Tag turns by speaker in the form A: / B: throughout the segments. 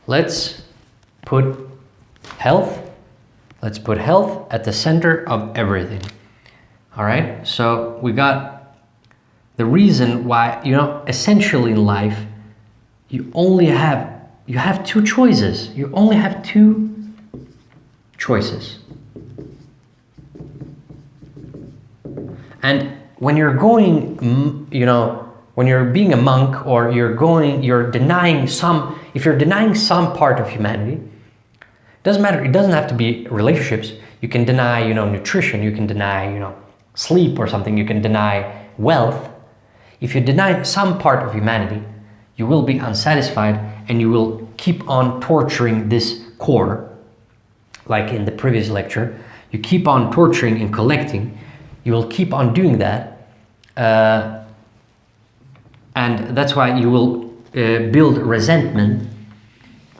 A: let's put health at the center of everything. All right, so we got the reason why, essentially in life, you have two choices. You only have two choices. And when you're going, when you're being a monk, or you're denying if you're denying some part of humanity, it doesn't matter. It doesn't have to be relationships. You can deny, nutrition. You can deny, sleep or something. You can deny wealth. If you deny some part of humanity, you will be unsatisfied and you will keep on torturing this core. Like in the previous lecture, you keep on torturing and collecting. You will keep on doing that. And that's why you will build resentment.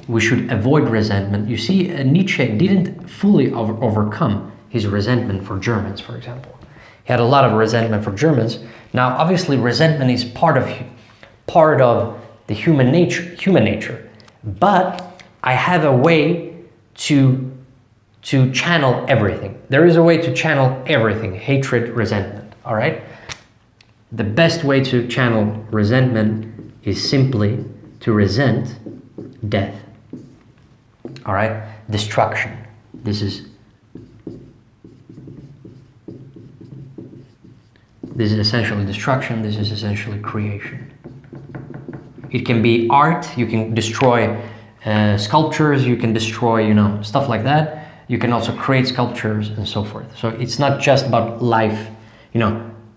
A: We should avoid resentment. You see, Nietzsche didn't fully overcome his resentment for Germans, for example. He had a lot of resentment for Germans. Now, obviously, resentment is part of the human nature. But I have a way to channel everything. There is a way to channel everything: hatred, resentment. All right. The best way to channel resentment is simply to resent death. All right, destruction. This is essentially destruction. This is essentially creation. It can be art. You can destroy sculptures. You can destroy, stuff like that. You can also create sculptures and so forth. So it's not just about life.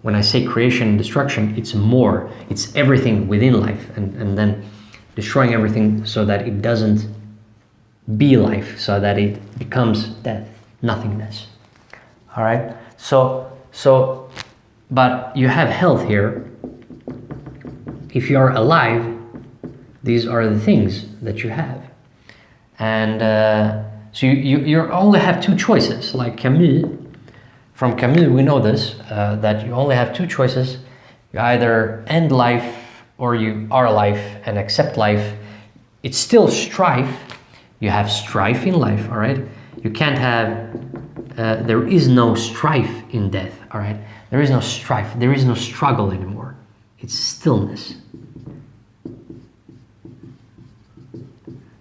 A: When I say creation and destruction, it's more. It's everything within life, and then destroying everything so that it doesn't be life, so that it becomes death, nothingness. All right. So, but you have health here. If you are alive, these are the things that you have, and so you only have two choices, like Camus. From Camus, we know this, that you only have two choices. You either end life or you are life and accept life. It's still strife. You have strife in life, all right? You can't have, there is no strife in death, all right? There is no strife. There is no struggle anymore. It's stillness.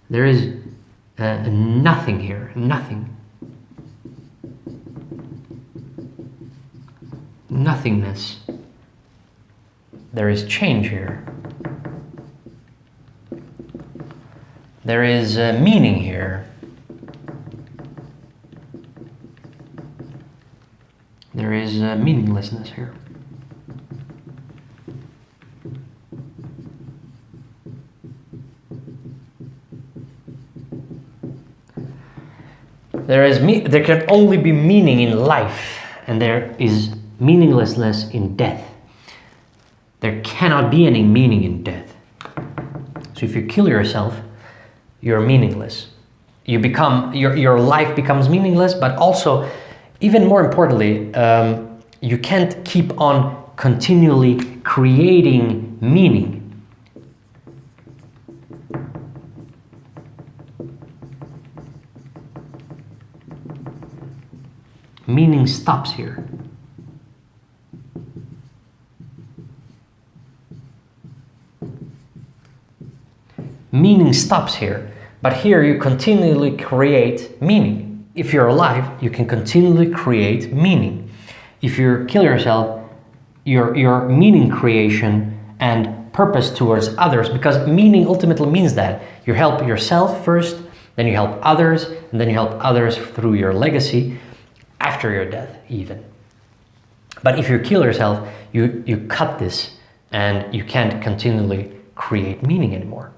A: There is nothing here, nothing. Nothingness. There is change here. There is meaning here. There is meaninglessness here. There can only be meaning in life, and there is meaninglessness in death. There cannot be any meaning in death. So if you kill yourself, you're meaningless. You become, your life becomes meaningless, but also, even more importantly, you can't keep on continually creating meaning. Meaning stops here. Meaning stops here, but here you continually create meaning. If you're alive, you can continually create meaning. If you kill yourself, your meaning creation and purpose towards others, because meaning ultimately means that you help yourself first, then you help others, and then you help others through your legacy after your death even. But if you kill yourself, you cut this and you can't continually create meaning anymore.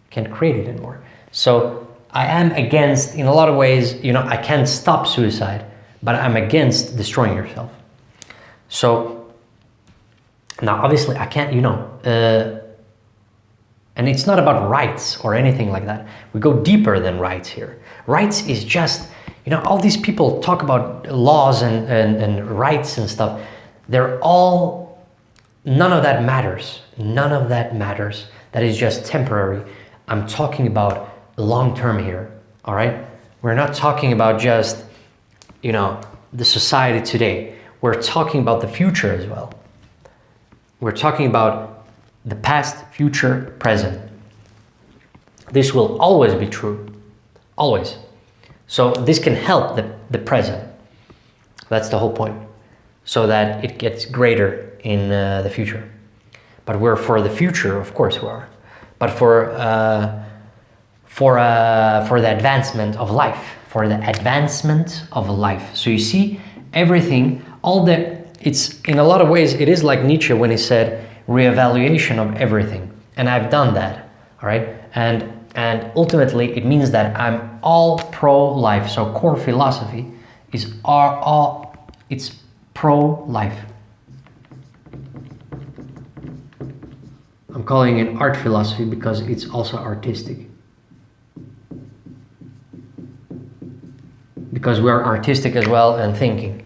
A: Can't create it anymore. So I am against, in a lot of ways, I can't stop suicide, but I'm against destroying yourself. So now obviously I can't, and it's not about rights or anything like that. We go deeper than rights here. Rights is just, all these people talk about laws and rights and stuff. They're all, none of that matters. None of that matters. That is just temporary. I'm talking about long term here, all right? We're not talking about just, you know, the society today. We're talking about the future as well. We're talking about the past, future, present. This will always be true, always. So this can help the present. That's the whole point, so that it gets greater in the future. But we're for the future, of course we are. But for the advancement of life, So you see, everything, it's in a lot of ways, it is like Nietzsche when he said reevaluation of everything. And I've done that, all right? And ultimately it means that I'm all pro-life. So core philosophy is it's pro-life. I'm calling it art philosophy because it's also artistic. Because we're artistic as well and thinking.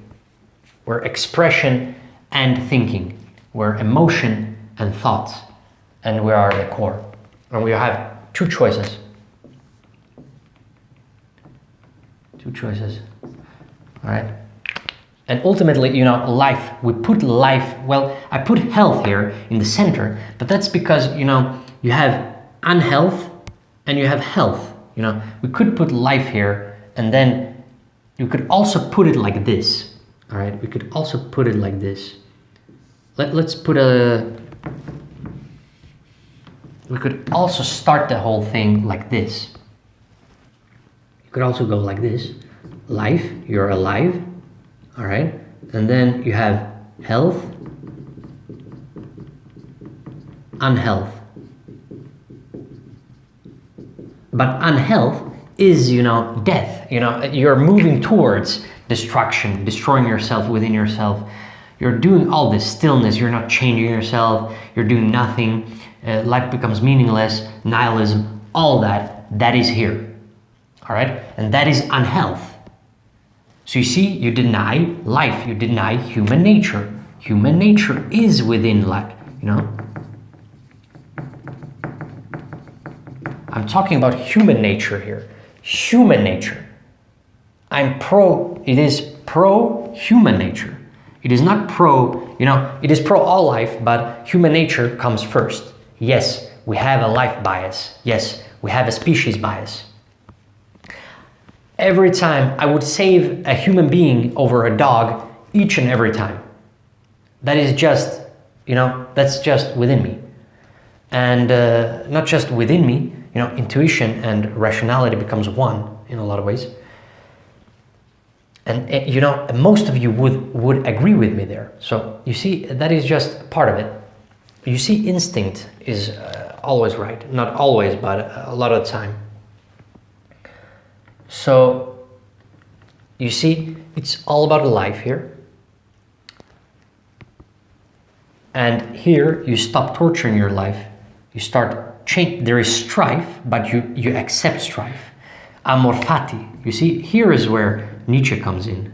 A: We're expression and thinking. We're emotion and thoughts. And we are the core. And we have two choices. All right. And ultimately, you know, life, we put life, well, I put health here in the center, but that's because, you know, you have unhealth and you have health. You know, we could put life here, and then you could also put it like this. All right. We could also put it like this. Let's put we could also start the whole thing like this. You could also go like this. Life, you're alive, all right? And then you have health, unhealth. But unhealth is, you know, death. You know, you're moving towards destruction, destroying yourself within yourself. You're doing all this stillness, you're not changing yourself, you're doing nothing. Life becomes meaningless, nihilism, all that is here, all right? And that is unhealth. So you see, you deny life, you deny human nature. Human nature is within life, you know? I'm talking about human nature here. Human nature. It is pro-human nature. It is not pro, you know, it is pro all life, but human nature comes first. Yes, we have a life bias. Yes, we have a species bias. Every time I would save a human being over a dog, each and every time. That is just, you know, that's just within me. And not just within me, you know, intuition and rationality becomes one in a lot of ways. And you know, most of you would agree with me there. So you see, that is just part of it. You see, instinct is always right. Not always, but a lot of the time. So you see, it's all about life here. And here you stop torturing your life. You start change. There is strife, but you accept strife. Amor fati. You see, here is where Nietzsche comes in.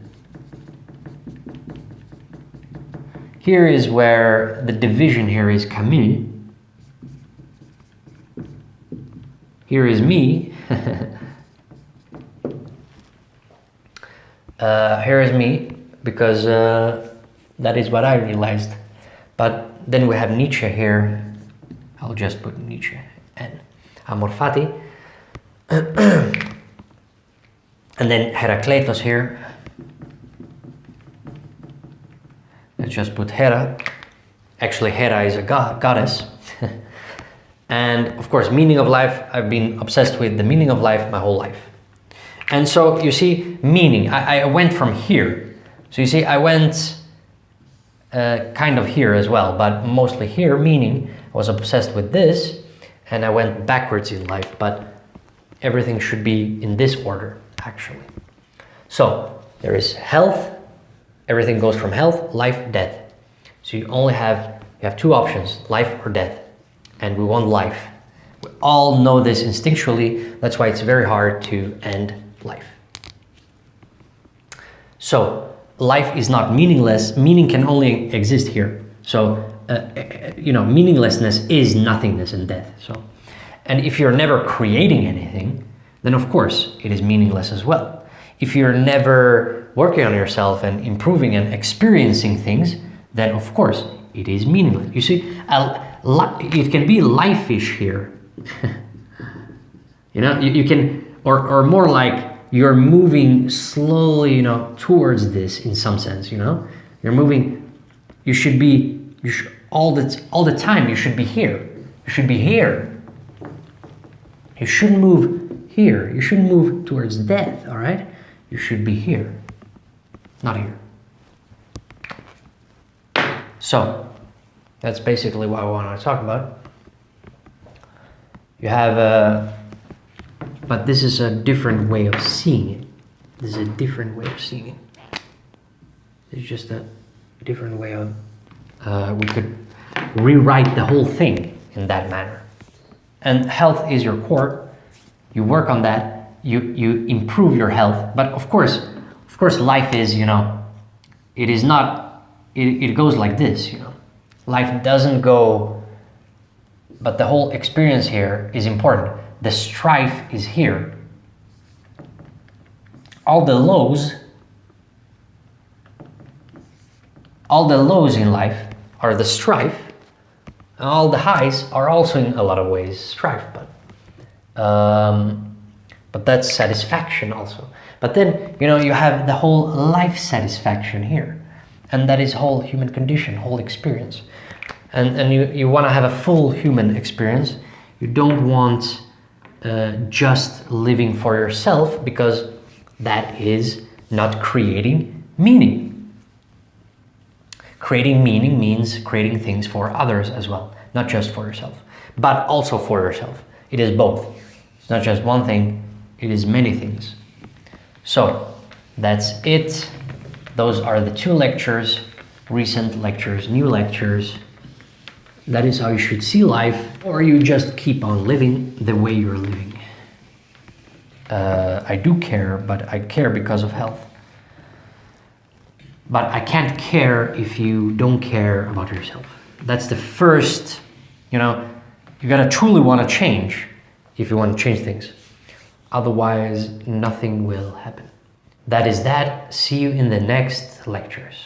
A: Here is where the division here is Camus. Here is me. Here is me, because that is what I realized. But then we have Nietzsche here. I'll just put Nietzsche and Amor fati. And then Heracleitos here. Let's just put Hera. Actually, Hera is a goddess. And of course, meaning of life. I've been obsessed with the meaning of life my whole life. And so you see, meaning. I went from here. So you see, I went kind of here as well, but mostly here, meaning. I was obsessed with this, and I went backwards in life, but everything should be in this order, actually. So there is health. Everything goes from health, life, death. So you have two options, life or death. And we want life. We all know this instinctually. That's why it's very hard to end life. So life is not meaningless. Meaning can only exist here. So, you know, meaninglessness is nothingness and death. So, and if you're never creating anything, then of course it is meaningless as well. If you're never working on yourself and improving and experiencing things, then of course it is meaningless. You see, it can be life-ish here. You know, you can, or more like you're moving slowly, you know, towards this in some sense, you know? You're moving, you should all the time, you should be here. You should be here. You shouldn't move here. You shouldn't move towards death, all right? You should be here, not here. So, that's basically what I want to talk about. You have but this is a different way of seeing it. This is a different way of seeing it. It's just a different way of, we could rewrite the whole thing in that manner. And health is your core. You work on that, you improve your health, but of course life is, you know, it is not, it goes like this, you know. Life doesn't go, but the whole experience here is important. The strife is here. All the lows in life are the strife, and all the highs are also in a lot of ways strife, but that's satisfaction also. But then, you know, you have the whole life satisfaction here, and that is whole human condition, whole experience. And you want to have a full human experience. You don't want just living for yourself, because that is not creating meaning. Creating meaning means creating things for others as well, not just for yourself, but also for yourself. It is both. It's not just one thing, it is many things. So that's it. Those are the 2 lectures, recent lectures, new lectures. That is how you should see life, or you just keep on living the way you're living. I do care, but I care because of health. But I can't care if you don't care about yourself. That's the first, you know, you gotta truly want to change if you want to change things. Otherwise, nothing will happen. That is that. See you in the next lectures.